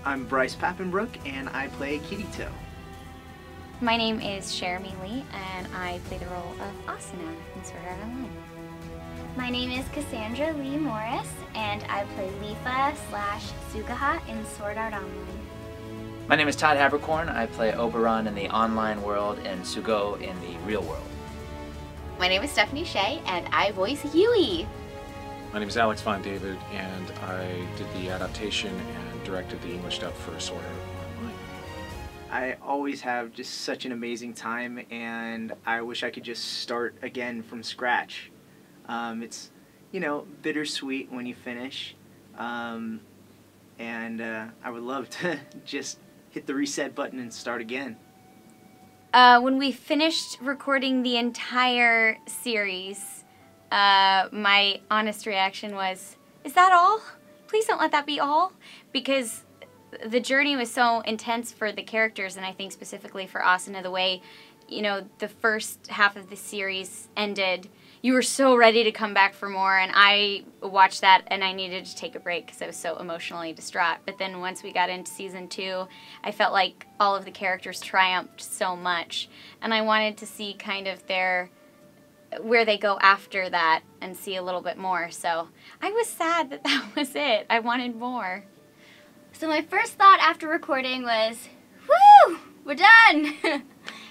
I'm Bryce Pappenbrook, and I play Kirito. My name is Jeremy Lee, and I play the role of Asuna in Sword Art Online. My name is Cassandra Lee Morris, and I play Leafa / Suguha in Sword Art Online. My name is Todd Habercorn. I play Oberon in the online world and Sugou in the real world. My name is Stephanie Shea, and I voice Yui. My name is Alex Von David, and I did the adaptation and directed the English dub for Sword Art Online. I always have just such an amazing time, and I wish I could just start again from scratch. It's, you know, bittersweet when you finish, and I would love to just hit the reset button and start again. When we finished recording the entire series, my honest reaction was, is that all? Please don't let that be all. Because the journey was so intense for the characters, and I think specifically for Asuna, the way, you know, the first half of the series ended. You were so ready to come back for more, and I watched that and I needed to take a break because I was so emotionally distraught. But then once we got into season 2, I felt like all of the characters triumphed so much, and I wanted to see kind of where they go after that and see a little bit more. So I was sad that that was it. I wanted more. So my first thought after recording was, woo, we're done!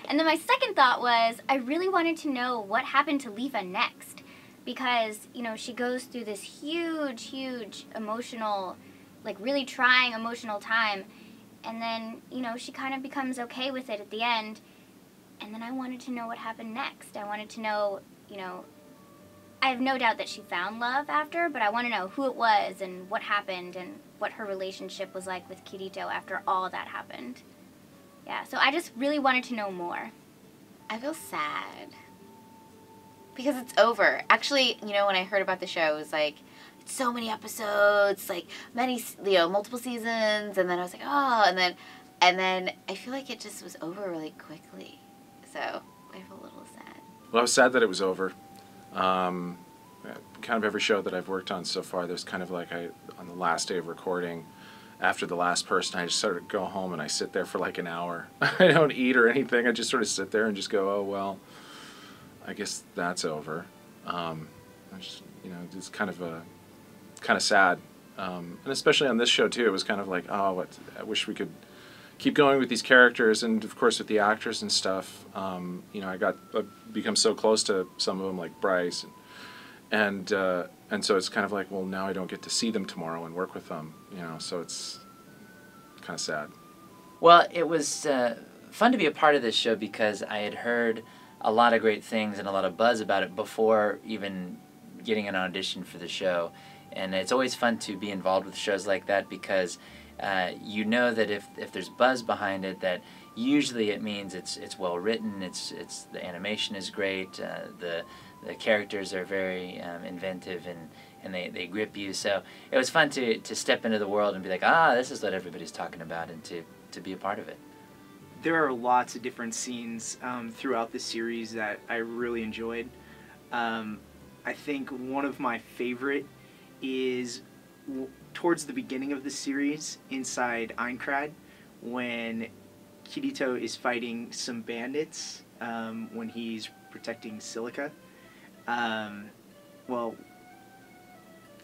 And then my second thought was, I really wanted to know what happened to Leafa next. Because, you know, she goes through this huge, huge emotional, like really trying emotional time. And then, you know, she kind of becomes okay with it at the end. And then I wanted to know what happened next. I wanted to know, you know, I have no doubt that she found love after, but I want to know who it was and what happened and what her relationship was like with Kirito after all that happened. Yeah, so I just really wanted to know more. I feel sad. Because it's over. Actually, you know, when I heard about the show, it was like, it's so many episodes, like many, you know, multiple seasons, and then I was like, oh, and then I feel like it just was over really quickly. So I feel a little sad. Well, I was sad that it was over. Kind of every show that I've worked on so far, there's kind of like, on the last day of recording, after the last person, I just sort of go home and I sit there for like an hour. I don't eat or anything. I just sort of sit there and just go, oh, well, I guess that's over. You know, it's kind of sad. And especially on this show, too, it was kind of like, oh, I wish we could keep going with these characters and, of course, with the actors and stuff. You know, I've become so close to some of them, like Bryce. And so it's kind of like, well, now I don't get to see them tomorrow and work with them, you know, so it's kind of sad. Well, it was fun to be a part of this show because I had heard a lot of great things and a lot of buzz about it before even getting an audition for the show. And it's always fun to be involved with shows like that because you know that if there's buzz behind it, that usually it means it's well written, the animation is great, the characters are very inventive and they grip you. So it was fun to step into the world and be like, this is what everybody's talking about, and to be a part of it. There are lots of different scenes throughout the series that I really enjoyed. I think one of my favorite is towards the beginning of the series inside Aincrad, when Kirito is fighting some bandits when he's protecting Silica. Well,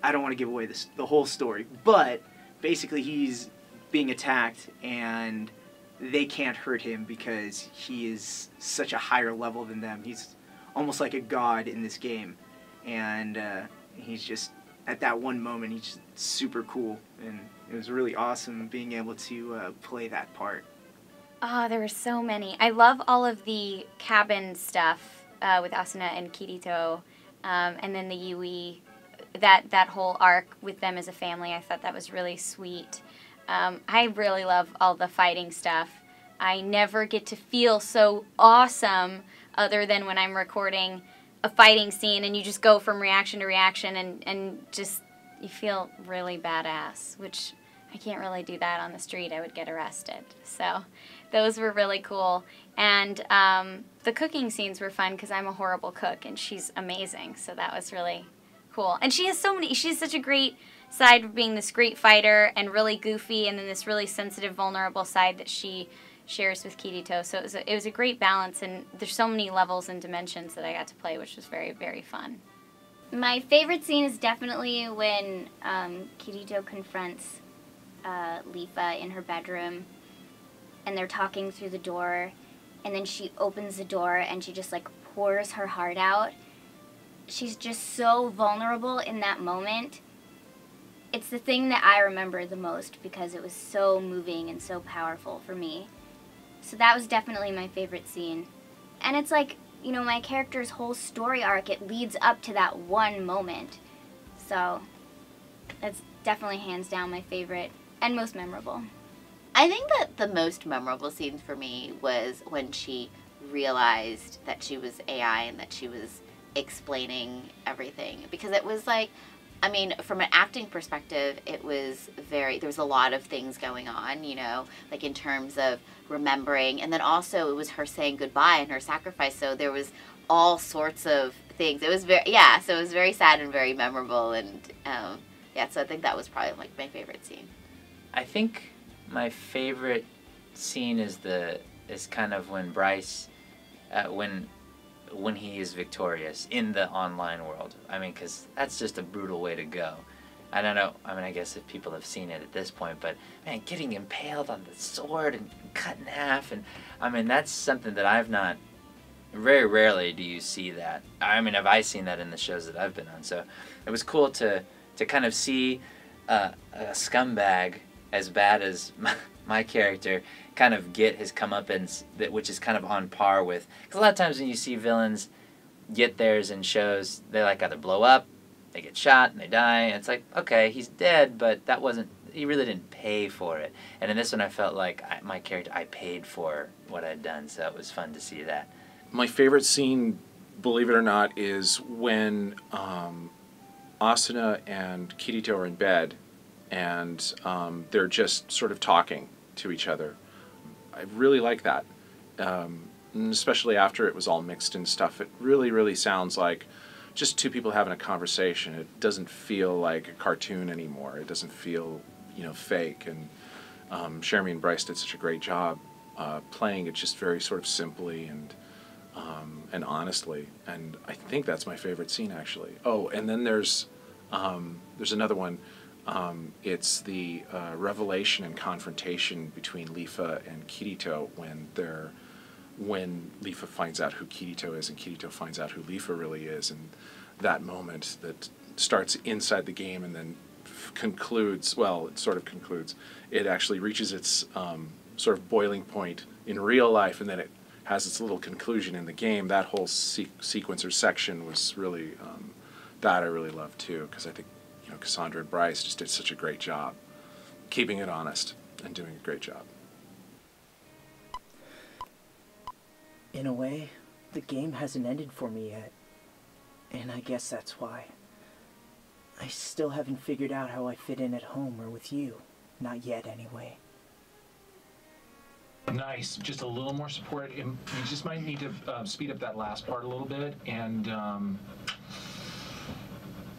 I don't want to give away the whole story, but basically he's being attacked and they can't hurt him because he is such a higher level than them. He's almost like a god in this game, and he's just, at that one moment, he's just super cool, and it was really awesome being able to play that part. There were so many. I love all of the cabin stuff with Asuna and Kirito, and then the Yui, that whole arc with them as a family. I thought that was really sweet. I really love all the fighting stuff. I never get to feel so awesome other than when I'm recording a fighting scene and you just go from reaction to reaction and just, you feel really badass, which I can't really do that on the street. I would get arrested. So those were really cool. And the cooking scenes were fun because I'm a horrible cook and she's amazing. So that was really cool. And she has so many, she's such a great side of being this great fighter and really goofy, and then this really sensitive, vulnerable side that she shares with Kirito. So it was a great balance, and there's so many levels and dimensions that I got to play, which was very, very fun. My favorite scene is definitely when Kirito confronts Leafa in her bedroom, and they're talking through the door, and then she opens the door and she just like pours her heart out. She's just so vulnerable in that moment. It's the thing that I remember the most because it was so moving and so powerful for me. So that was definitely my favorite scene. And it's like, you know, my character's whole story arc, it leads up to that one moment. So that's definitely hands down my favorite and most memorable. I think that the most memorable scene for me was when she realized that she was AI and that she was explaining everything. Because it was like, I mean, from an acting perspective, it was there was a lot of things going on, you know, like in terms of remembering. And then also it was her saying goodbye and her sacrifice. So there was all sorts of things. It was so it was very sad and very memorable. And so I think that was probably like my favorite scene. I think my favorite scene is kind of when Bryce, when he is victorious in the online world. I mean, because that's just a brutal way to go. I don't know. I mean, I guess if people have seen it at this point, but man, getting impaled on the sword and cut in half, and I mean, that's something that I've not. Very rarely do you see that. I mean, have I seen that in the shows that I've been on? So it was cool to kind of see a scumbag as bad as my character kind of get his comeuppance, which is kind of on par with, because a lot of times when you see villains get theirs in shows, they like either blow up, they get shot, and they die, and it's like, okay, he's dead, but that wasn't, he really didn't pay for it. And in this one I felt like my character, I paid for what I'd done, so it was fun to see that. My favorite scene, believe it or not, is when Asuna and Kirito are in bed, and they're just sort of talking to each other. I really like that, and especially after it was all mixed and stuff. It really, really sounds like just two people having a conversation. It doesn't feel like a cartoon anymore. It doesn't feel, you know, fake. And Jeremy and Bryce did such a great job playing it just very sort of simply and honestly. And I think that's my favorite scene, actually. Oh, and then there's another one. It's the revelation and confrontation between Leafa and Kirito when Leafa finds out who Kirito is and Kirito finds out who Leafa really is, and that moment that starts inside the game and then concludes, well, it sort of concludes, it actually reaches its sort of boiling point in real life, and then it has its little conclusion in the game. That whole sequence or section was really, that I really loved too, because I think, you know, Cassandra and Bryce just did such a great job keeping it honest and doing a great job. In a way, the game hasn't ended for me yet, and I guess that's why. I still haven't figured out how I fit in at home or with you. Not yet, anyway. Nice. Just a little more support. You just might need to speed up that last part a little bit, and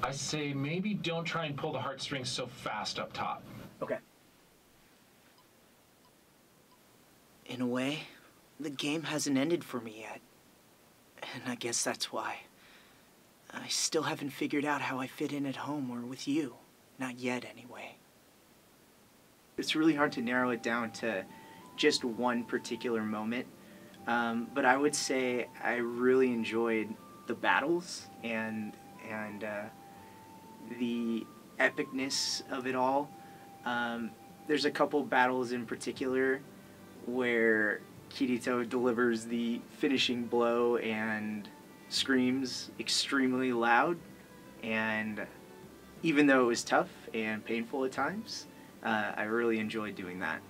I say maybe don't try and pull the heartstrings so fast up top. Okay. In a way, the game hasn't ended for me yet, and I guess that's why. I still haven't figured out how I fit in at home or with you. Not yet, anyway. It's really hard to narrow it down to just one particular moment, but I would say I really enjoyed the battles and the epicness of it all. There's a couple battles in particular where Kirito delivers the finishing blow and screams extremely loud, and even though it was tough and painful at times, I really enjoyed doing that.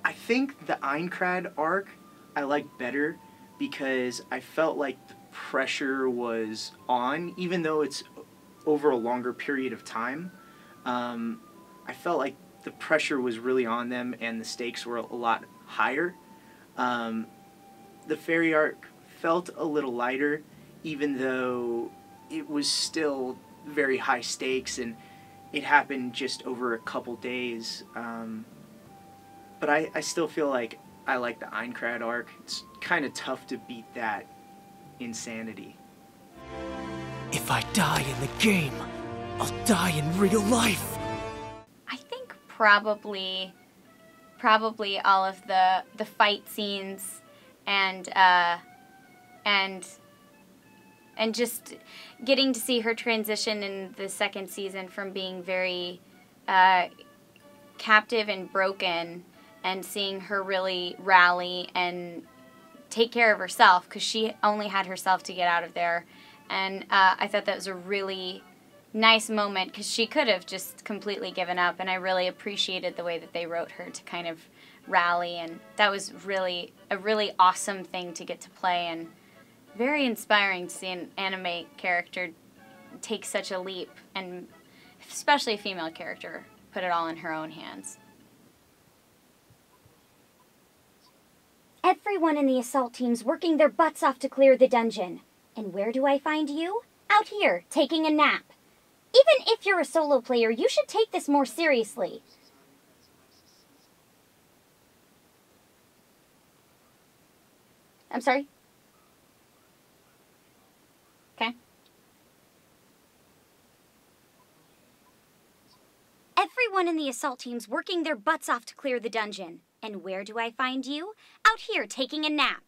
I think the Aincrad arc I liked better because I felt like the pressure was on, even though it's over a longer period of time. I felt like the pressure was really on them and the stakes were a lot higher. The fairy arc felt a little lighter, even though it was still very high stakes, and it happened just over a couple days. But I still feel like I like the Aincrad arc. It's kind of tough to beat that insanity. If I die in the game, I'll die in real life. I think probably all of the fight scenes and just getting to see her transition in the second season from being very captive and broken, and seeing her really rally and take care of herself, because she only had herself to get out of there. And I thought that was a really nice moment, because she could have just completely given up, and I really appreciated the way that they wrote her to kind of rally, and that was really a really awesome thing to get to play, and very inspiring to see an anime character take such a leap, and especially a female character put it all in her own hands. Everyone in the assault team's working their butts off to clear the dungeon. And where do I find you? Out here, taking a nap. Even if you're a solo player, you should take this more seriously. I'm sorry? Okay. Everyone in the assault team's working their butts off to clear the dungeon. And where do I find you? Out here, taking a nap.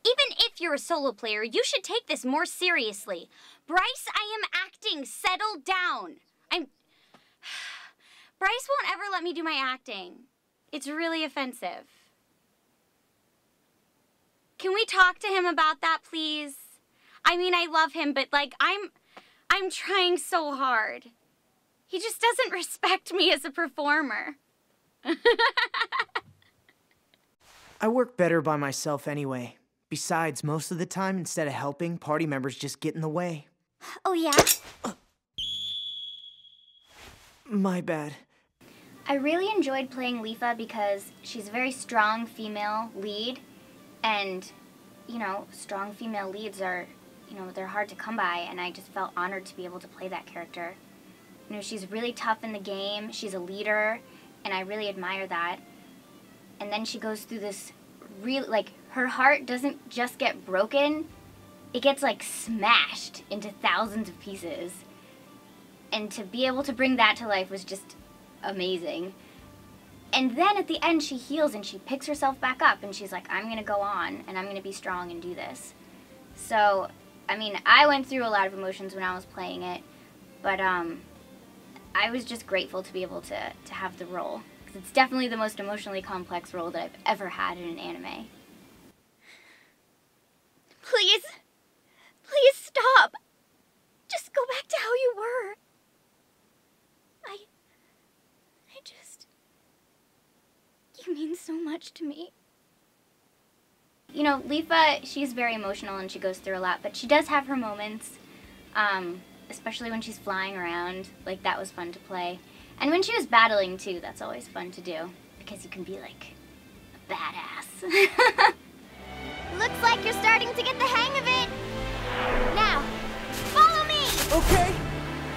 Even if you're a solo player, you should take this more seriously. Bryce, I am acting. Settle down. Bryce won't ever let me do my acting. It's really offensive. Can we talk to him about that, please? I mean, I love him, but like, I'm trying so hard. He just doesn't respect me as a performer. I work better by myself anyway. Besides, most of the time, instead of helping, party members just get in the way. Oh, yeah? My bad. I really enjoyed playing Leafa because she's a very strong female lead, and, you know, strong female leads are, you know, they're hard to come by, and I just felt honored to be able to play that character. You know, she's really tough in the game, she's a leader, and I really admire that. And then she goes through this real, like, her heart doesn't just get broken, it gets, like, smashed into thousands of pieces. And to be able to bring that to life was just amazing. And then at the end she heals and she picks herself back up and she's like, I'm gonna go on and I'm gonna be strong and do this. So, I mean, I went through a lot of emotions when I was playing it, but I was just grateful to be able to have the role. Because it's definitely the most emotionally complex role that I've ever had in an anime. Please. Please stop. Just go back to how you were. You mean so much to me. You know, Leafa, she's very emotional and she goes through a lot, but she does have her moments, especially when she's flying around. Like, that was fun to play. And when she was battling, too, that's always fun to do, because you can be, like, a badass. Looks like you're starting to get the hang of it. Now, follow me! Okay.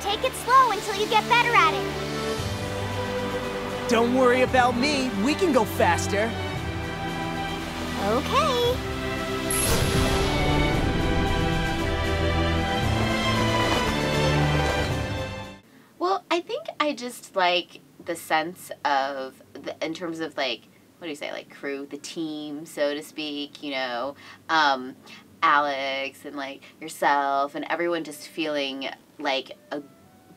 Take it slow until you get better at it. Don't worry about me. We can go faster. Okay. Well, I think I just like the sense of, in terms of like, what do you say, like crew, the team, so to speak, you know, Alex and like yourself and everyone just feeling like a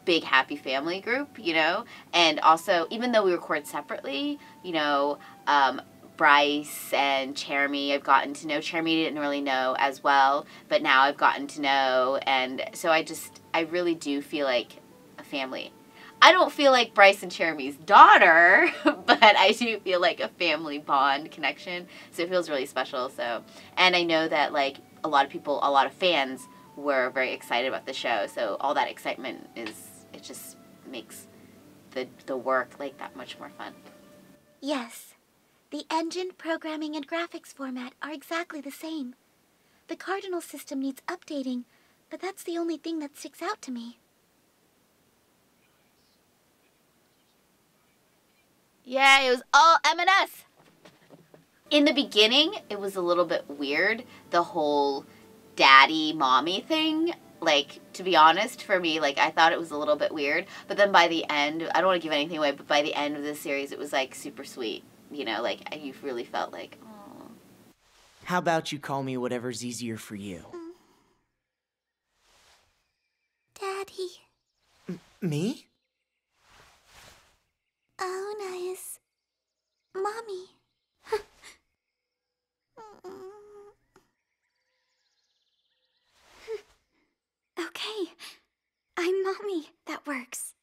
big happy family group, you know, and also even though we record separately, you know, Bryce and Cherami I've gotten to know. Cherami didn't really know as well, but now I've gotten to know, and so I really do feel like a family. I don't feel like Bryce and Cherami's daughter, but I do feel like a family bond connection, so it feels really special. So, and I know that like a lot of fans were very excited about the show, so all that excitement it just makes the work like that much more fun. Yes. The engine, programming, and graphics format are exactly the same. The cardinal system needs updating, but that's the only thing that sticks out to me. Yeah, it was all M&S. In the beginning, it was a little bit weird, the whole daddy-mommy thing. Like, to be honest, for me, like, I thought it was a little bit weird. But then by the end, I don't want to give anything away, but by the end of the series, it was, like, super sweet. You know, like, you really felt like, oh. How about you call me whatever's easier for you? Daddy. Me? Asuna is Mommy. Okay. I'm Mommy. That works.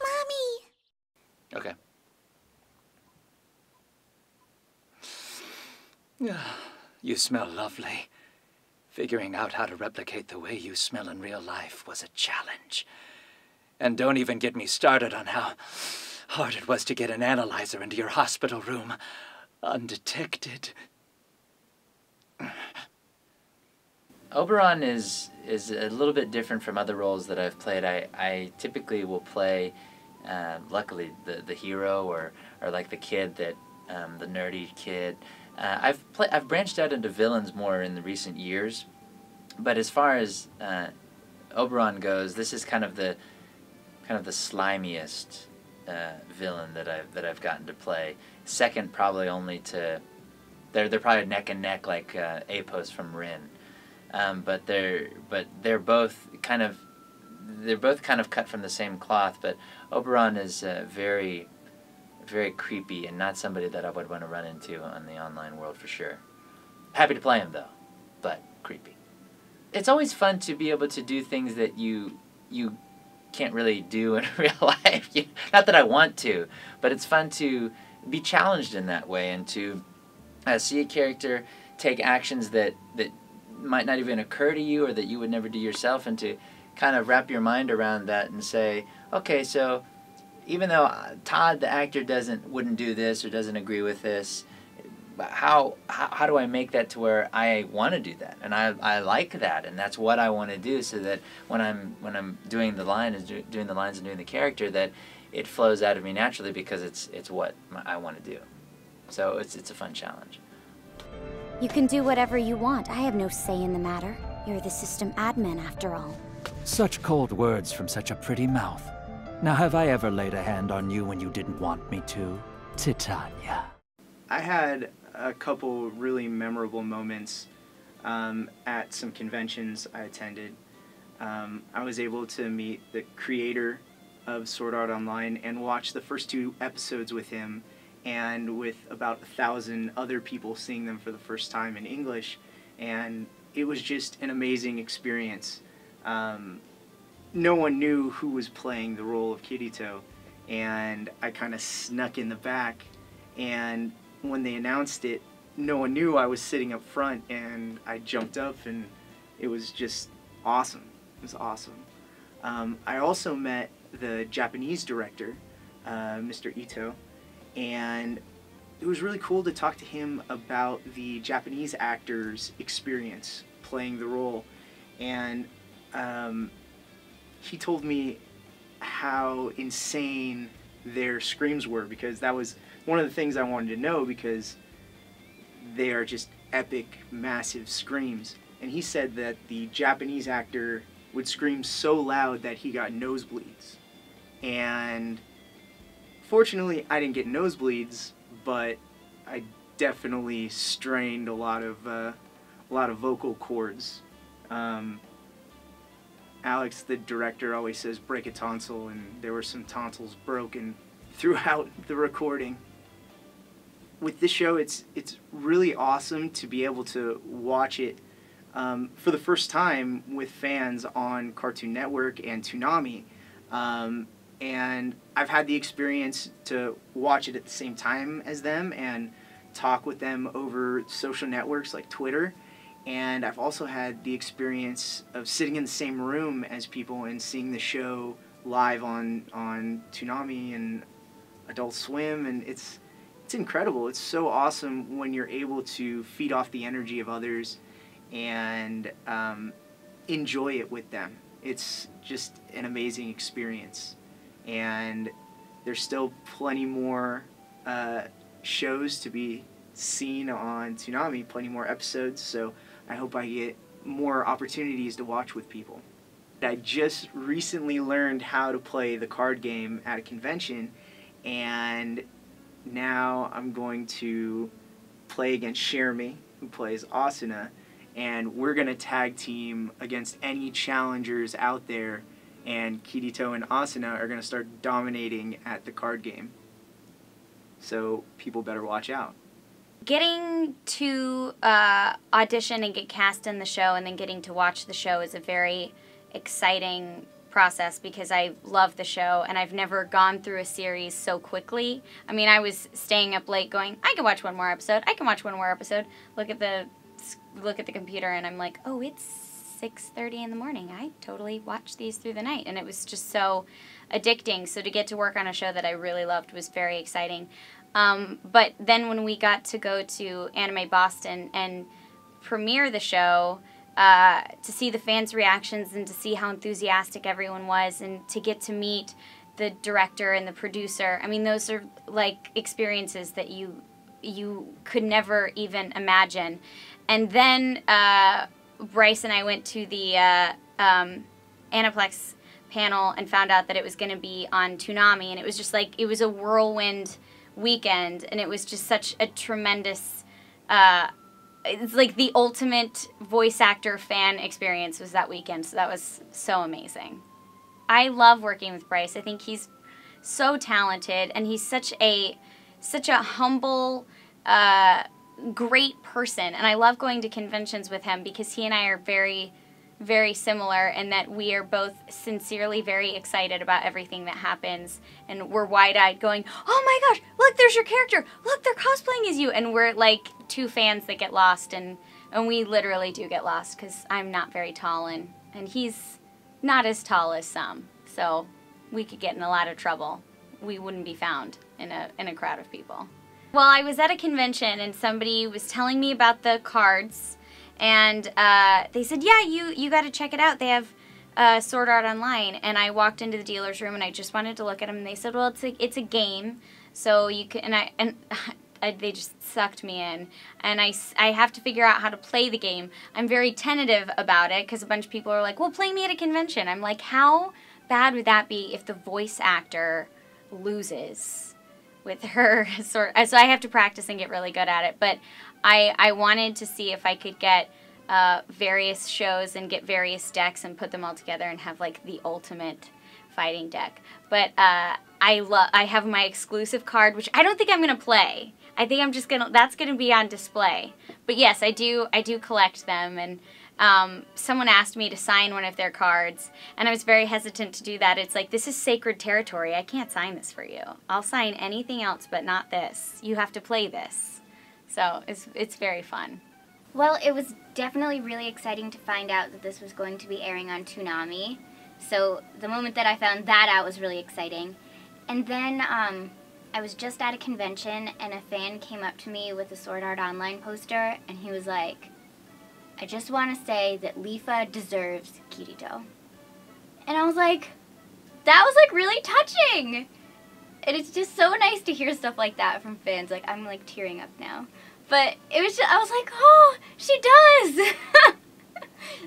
Mommy! Okay. You smell lovely. Figuring out how to replicate the way you smell in real life was a challenge. And don't even get me started on how hard it was to get an analyzer into your hospital room undetected. Oberon is a little bit different from other roles that I've played. I typically will play, luckily, the hero or like the kid that, the nerdy kid. I've branched out into villains more in the recent years, but as far as Oberon goes, this is kind of the slimiest villain that I've gotten to play. Second, probably only to they're probably neck and neck like Apos from Rin. But they're both kind of cut from the same cloth. But Oberon is very, very creepy and not somebody that I would want to run into on the online world for sure. Happy to play him though, but creepy. It's always fun to be able to do things that you can't really do in real life. Not that I want to, but it's fun to be challenged in that way and to see a character take actions that might not even occur to you or that you would never do yourself, and to kind of wrap your mind around that and say, okay, so even though Todd, the actor, wouldn't do this or doesn't agree with this, how do I make that to where I want to do that and I like that, and that's what I want to do, so that when I'm doing the lines and doing the character, that it flows out of me naturally because it's what I want to do. So it's a fun challenge. You can do whatever you want. I have no say in the matter. You're the system admin, after all. Such cold words from such a pretty mouth. Now, have I ever laid a hand on you when you didn't want me to, Titania? I had a couple really memorable moments at some conventions I attended. I was able to meet the creator of Sword Art Online and watch the first 2 episodes with him, and with about 1,000 other people seeing them for the first time in English, and it was just an amazing experience. No one knew who was playing the role of Kirito, and I kind of snuck in the back, and when they announced it, no one knew I was sitting up front, and I jumped up, and it was just awesome. It was awesome. I also met the Japanese director, Mr. Ito, and it was really cool to talk to him about the Japanese actors' experience playing the role. And he told me how insane their screams were, because that was one of the things I wanted to know, because they are just epic, massive screams. And he said that the Japanese actor would scream so loud that he got nosebleeds. And fortunately, I didn't get nosebleeds, but I definitely strained a lot of vocal cords. Alex, the director, always says break a tonsil, and there were some tonsils broken throughout the recording. With this show, it's really awesome to be able to watch it for the first time with fans on Cartoon Network and Toonami. And I've had the experience to watch it at the same time as them and talk with them over social networks like Twitter. And I've also had the experience of sitting in the same room as people and seeing the show live on Toonami and Adult Swim, and it's incredible. It's so awesome when you're able to feed off the energy of others and enjoy it with them. It's just an amazing experience. And there's still plenty more shows to be seen on Toonami, plenty more episodes, so I hope I get more opportunities to watch with people. I just recently learned how to play the card game at a convention, and now I'm going to play against Shermie, who plays Asuna, and we're going to tag team against any challengers out there, and Kirito and Asuna are going to start dominating at the card game. So people better watch out. Getting to audition and get cast in the show and then getting to watch the show is a very exciting process because I love the show and I've never gone through a series so quickly. I mean, I was staying up late going, I can watch one more episode, I can watch one more episode. Look at the computer and I'm like, oh, it's 6:30 in the morning. I totally watched these through the night, and it was just so addicting. So to get to work on a show that I really loved was very exciting. But then when we got to go to Anime Boston and premiere the show, to see the fans' reactions and to see how enthusiastic everyone was and to get to meet the director and the producer, I mean, those are like experiences that you could never even imagine. And then Bryce and I went to the Aniplex panel and found out that it was going to be on Toonami, and it was just like, it was a whirlwind weekend, and it was just such a tremendous, it's like the ultimate voice actor fan experience was that weekend, so that was so amazing. I love working with Bryce. I think he's so talented, and he's such a humble, great person, and I love going to conventions with him because he and I are very, very similar in that we are both sincerely very excited about everything that happens, and we're wide-eyed going, oh my gosh, look, there's your character, look, they're cosplaying as you, and we're like two fans that get lost, and we literally do get lost because I'm not very tall, and he's not as tall as some, so we could get in a lot of trouble. We wouldn't be found in a crowd of people. Well, I was at a convention and somebody was telling me about the cards, and they said, yeah, you got to check it out. They have Sword Art Online. And I walked into the dealer's room and I just wanted to look at them, and they said, well, it's a game, so you can, they just sucked me in, and I have to figure out how to play the game. I'm very tentative about it because a bunch of people are like, well, play me at a convention. I'm like, how bad would that be if the voice actor loses with her so I have to practice and get really good at it, but I wanted to see if I could get various shows and get various decks and put them all together and have like the ultimate fighting deck. But I have my exclusive card, which I don't think I'm gonna play. I think I'm just that's gonna be on display. But yes, I do collect them, and someone asked me to sign one of their cards, and I was very hesitant to do that. It's like, this is sacred territory. I can't sign this for you. I'll sign anything else, but not this. You have to play this. So it's very fun. Well, it was definitely really exciting to find out that this was going to be airing on Toonami. So the moment that I found that out was really exciting. And then I was just at a convention, and a fan came up to me with a Sword Art Online poster, and he was like, I just want to say that Leafa deserves Kirito. And I was like, that was like really touching. And it's just so nice to hear stuff like that from fans. Like, I'm like tearing up now. But it was just, I was like, oh, she does.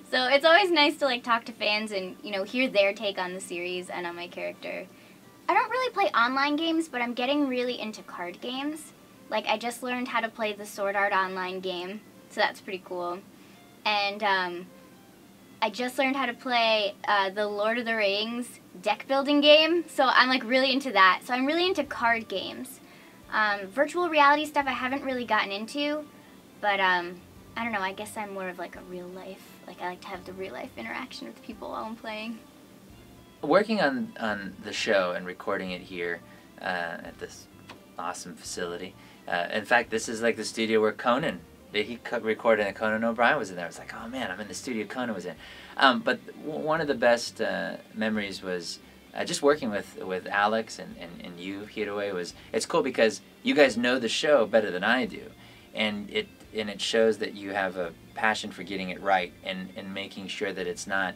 So it's always nice to like talk to fans and, you know, hear their take on the series and on my character. I don't really play online games, but I'm getting really into card games. Like, I just learned how to play the Sword Art Online game, so that's pretty cool. And I just learned how to play the Lord of the Rings deck building game, so I'm like really into that. So I'm really into card games. Virtual reality stuff I haven't really gotten into, but I don't know, I guess I'm more of like a real life, like I like to have the real life interaction with people while I'm playing. Working on the show and recording it here at this awesome facility. In fact, this is like the studio where Conan, he recorded and Conan O'Brien was in there. I was like, oh man, I'm in the studio Conan was in. But one of the best memories was just working with Alex and you, Hiroe. It's cool because you guys know the show better than I do. And it shows that you have a passion for getting it right and making sure that it's not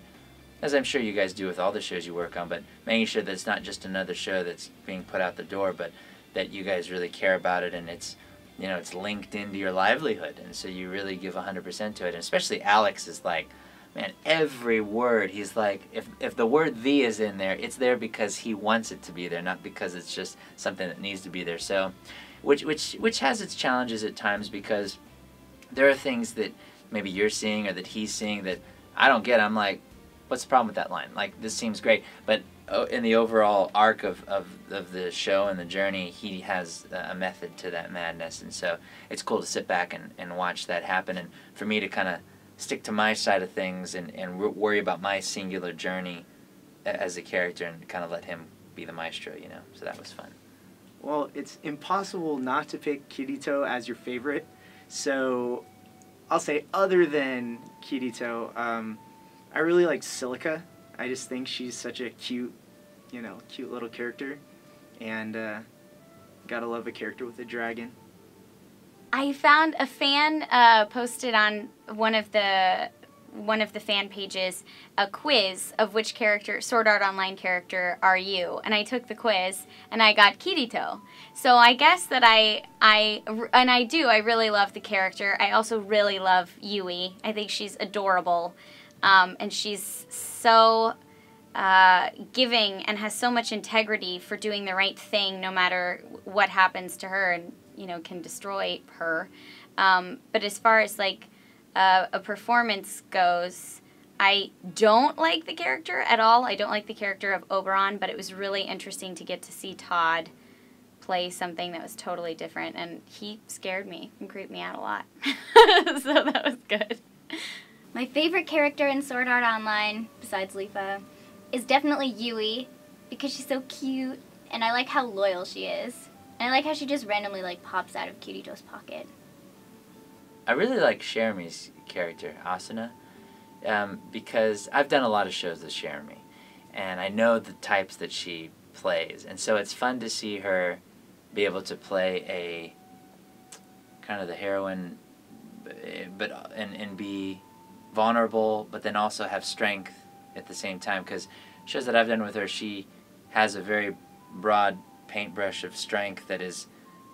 as I'm sure you guys do with all the shows you work on, but making sure that it's not just another show that's being put out the door, but that you guys really care about it, and it's, you know, it's linked into your livelihood, and so you really give 100% to it. And especially Alex is like, man, every word, he's like, if the word "the" is in there, it's there because he wants it to be there, not because it's just something that needs to be there. So, which has its challenges at times, because there are things that maybe you're seeing or that he's seeing that I don't get. I'm like, what's the problem with that line? Like, this seems great, but in the overall arc of the show and the journey, he has a method to that madness, and so it's cool to sit back and watch that happen, and for me to kind of stick to my side of things and worry about my singular journey as a character and kind of let him be the maestro, you know, so that was fun. Well, it's impossible not to pick Kirito as your favorite, so I'll say other than Kirito, I really like Silica. I just think she's such a cute, you know, cute little character, and gotta love a character with a dragon. I found a fan posted on one of the fan pages a quiz of which character, Sword Art Online character, are you? And I took the quiz and I got Kirito. So I guess that I really love the character. I also really love Yui. I think she's adorable, and she's so giving and has so much integrity for doing the right thing no matter what happens to her, and, you know, can destroy her. But as far as like a performance goes, I don't like the character at all. I don't like the character of Oberon, but it was really interesting to get to see Todd play something that was totally different, and he scared me and creeped me out a lot. So that was good. My favorite character in Sword Art Online, besides Leafa, is definitely Yui, because she's so cute, and I like how loyal she is. And I like how she just randomly, like, pops out of Kirito's pocket. I really like Cherami's character, Asuna, because I've done a lot of shows with Cherami, and I know the types that she plays, and so it's fun to see her be able to play a kind of the heroine, but and be vulnerable, but then also have strength at the same time, because shows that I've done with her, she has a very broad paintbrush of strength that is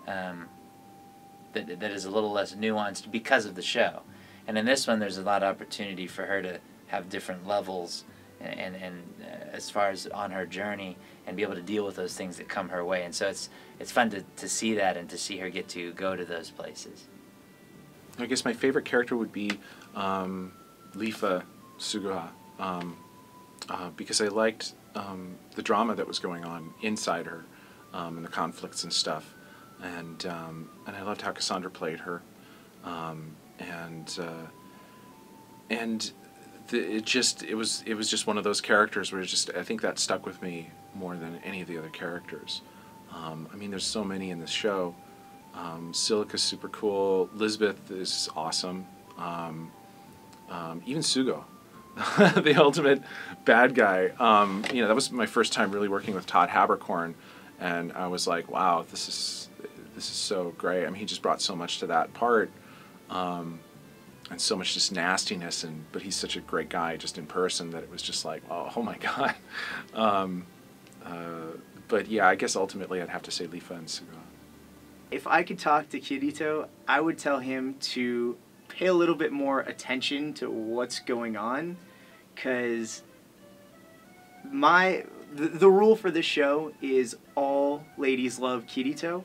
that is a little less nuanced because of the show. And in this one, there's a lot of opportunity for her to have different levels and as far as on her journey, and be able to deal with those things that come her way. And so it's fun to see that, and to see her get to go to those places. I guess my favorite character would be Leafa Suguha, because I liked the drama that was going on inside her, and the conflicts and stuff, and I loved how Cassandra played her, it was just one of those characters where I think that stuck with me more than any of the other characters. I mean, there's so many in this show. Silica's super cool. Lisbeth is awesome. Even Sugou, the ultimate bad guy. You know, that was my first time really working with Todd Haberkorn, and I was like, wow, this is so great. I mean, he just brought so much to that part, and so much just nastiness, but he's such a great guy just in person that it was just like, oh my god. But yeah, I guess ultimately I'd have to say Leafa and Suguha. If I could talk to Kirito, I would tell him to pay a little bit more attention to what's going on, because the rule for this show is all ladies love Kirito,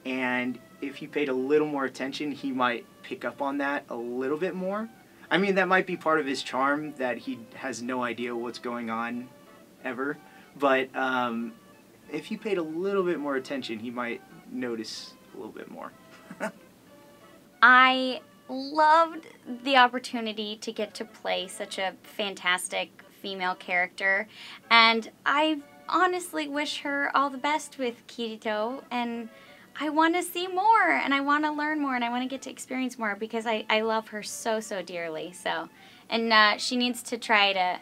and if he paid a little more attention, he might pick up on that a little bit more. I mean, that might be part of his charm, that he has no idea what's going on ever, but if he paid a little bit more attention, he might notice a little bit more. I loved the opportunity to get to play such a fantastic female character, and I honestly wish her all the best with Kirito, and I want to see more, and I want to learn more, and I want to get to experience more, because I love her so dearly. So, and she needs to try to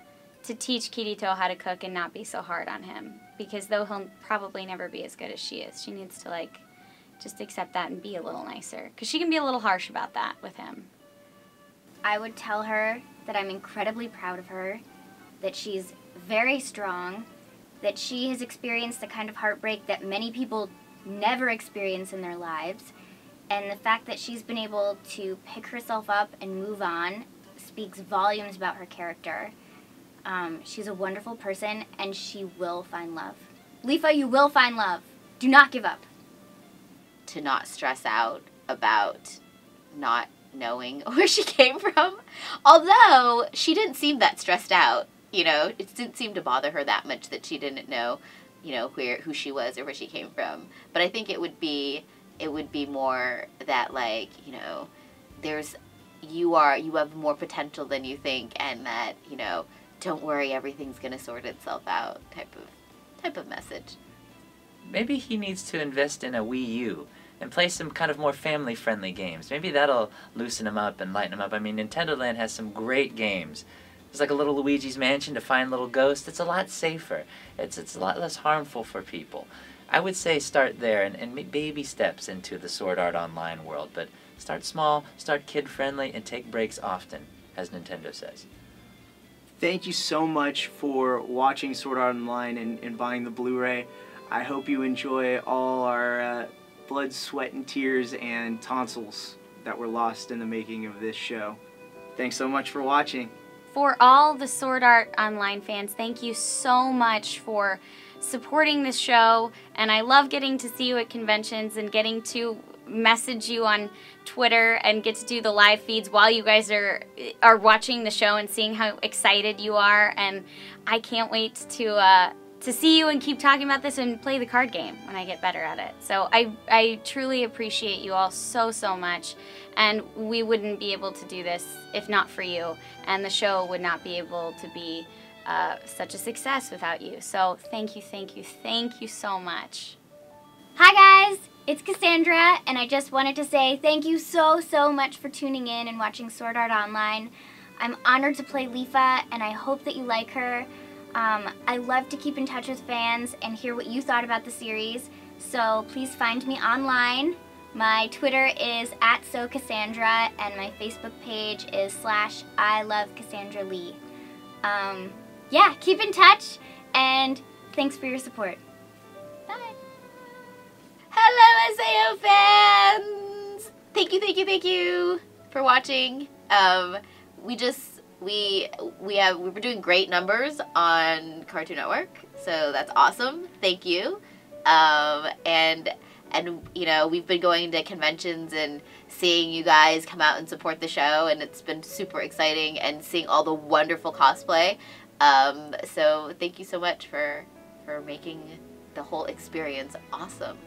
teach Kirito how to cook and not be so hard on him, because though he'll probably never be as good as she is, she needs to, like, just accept that and be a little nicer, because she can be a little harsh about that with him. I would tell her that I'm incredibly proud of her, that she's very strong, that she has experienced the kind of heartbreak that many people never experience in their lives, and the fact that she's been able to pick herself up and move on speaks volumes about her character. She's a wonderful person, and she will find love. Leafa, you will find love. Do not give up. To not stress out about not knowing where she came from. Although she didn't seem that stressed out, you know, it didn't seem to bother her that much that she didn't know, you know, who she was or where she came from. But I think it would be more that, like, you know, you have more potential than you think, and that, you know, don't worry, everything's gonna sort itself out type of message. Maybe he needs to invest in a Wii U and play some kind of more family-friendly games. Maybe that'll loosen him up and lighten him up. I mean, Nintendo Land has some great games. There's like a little Luigi's Mansion to find little ghosts. It's a lot safer. It's a lot less harmful for people. I would say start there and make baby steps into the Sword Art Online world. But start small, start kid-friendly, and take breaks often, as Nintendo says. Thank you so much for watching Sword Art Online and buying the Blu-ray. I hope you enjoy all our blood, sweat, and tears and tonsils that were lost in the making of this show. Thanks so much for watching. For all the Sword Art Online fans, thank you so much for supporting this show. And I love getting to see you at conventions and getting to message you on Twitter and get to do the live feeds while you guys are watching the show and seeing how excited you are. And I can't wait to see you and keep talking about this and play the card game when I get better at it. So I truly appreciate you all so much, and we wouldn't be able to do this if not for you, and the show would not be able to be such a success without you. So thank you so much. Hi guys, it's Cassandra, and I just wanted to say thank you so much for tuning in and watching Sword Art Online. I'm honored to play Leafa, and I hope that you like her. I love to keep in touch with fans and hear what you thought about the series, so please find me online. My Twitter is @SoCassandra, and my Facebook page is /ILoveCassandraLee. Yeah, keep in touch, and thanks for your support. Bye. Hello, SAO fans! Thank you for watching. We're doing great numbers on Cartoon Network, so that's awesome. Thank you. And you know, we've been going to conventions and seeing you guys come out and support the show, and it's been super exciting, and seeing all the wonderful cosplay. So thank you so much for making the whole experience awesome.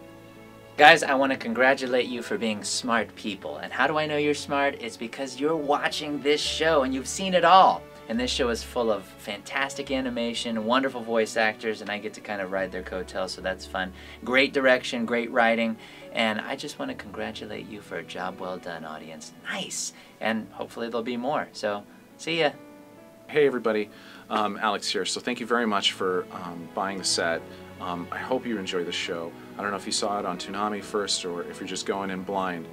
Guys, I want to congratulate you for being smart people. And how do I know you're smart? It's because you're watching this show and you've seen it all. And this show is full of fantastic animation, wonderful voice actors, and I get to kind of ride their coattails, so that's fun. Great direction, great writing, and I just want to congratulate you for a job well done, audience. Nice! And hopefully there'll be more. So, see ya. Hey everybody, Alex here. So thank you very much for buying the set. I hope you enjoy the show. I don't know if you saw it on Toonami first or if you're just going in blind.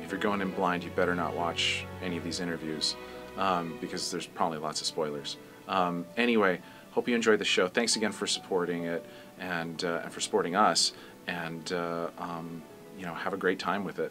If you're going in blind, you better not watch any of these interviews because there's probably lots of spoilers. Anyway, hope you enjoyed the show. Thanks again for supporting it and for supporting us. And you know, have a great time with it.